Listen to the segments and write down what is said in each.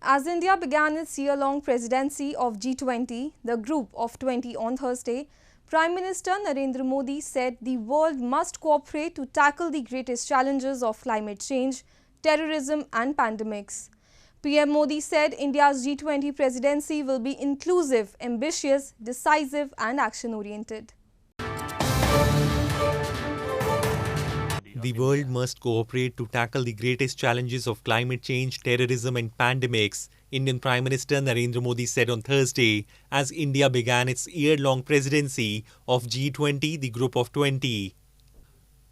As India began its year-long presidency of G20, the Group of 20 on Thursday, Prime Minister Narendra Modi said the world must cooperate to tackle the greatest challenges of climate change, terrorism and pandemics. PM Modi said India's G20 presidency will be inclusive, ambitious, decisive and action-oriented. The world must cooperate to tackle the greatest challenges of climate change, terrorism and pandemics, Indian Prime Minister Narendra Modi said on Thursday as India began its year-long presidency of G20, the Group of 20.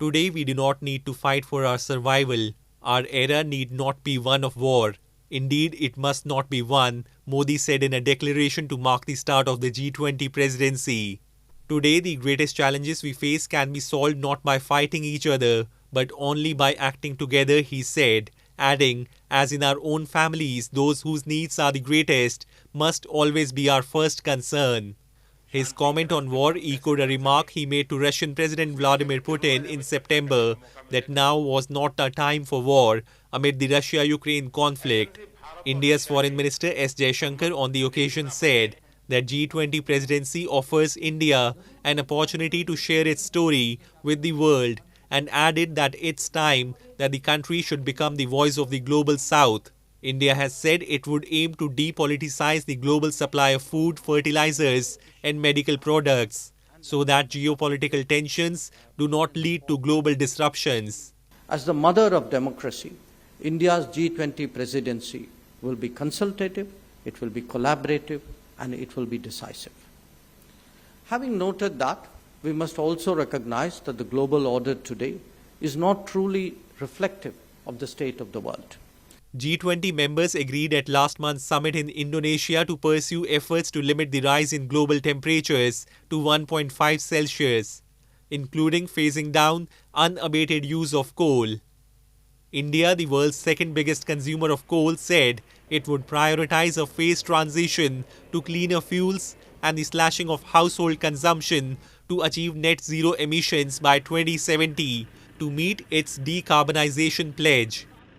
Today we do not need to fight for our survival. Our era need not be one of war. Indeed, it must not be one, Modi said in a declaration to mark the start of the G20 presidency. Today, the greatest challenges we face can be solved not by fighting each other, but only by acting together, he said, adding, as in our own families, those whose needs are the greatest must always be our first concern. His comment on war echoed a remark he made to Russian President Vladimir Putin in September that now was not the time for war amid the Russia-Ukraine conflict. India's Foreign Minister S. Jaishankar on the occasion said that G20 presidency offers India an opportunity to share its story with the world and added that it's time that the country should become the voice of the global south. India has said it would aim to depoliticize the global supply of food, fertilizers and medical products so that geopolitical tensions do not lead to global disruptions. As the mother of democracy, India's G20 presidency will be consultative, it will be collaborative, and it will be decisive. Having noted that, we must also recognize that the global order today is not truly reflective of the state of the world. G20 members agreed at last month's summit in Indonesia to pursue efforts to limit the rise in global temperatures to 1.5 Celsius, including phasing down unabated use of coal. India, the world's second biggest consumer of coal, said it would prioritize a phased transition to cleaner fuels and the slashing of household consumption to achieve net zero emissions by 2070 to meet its decarbonization pledge.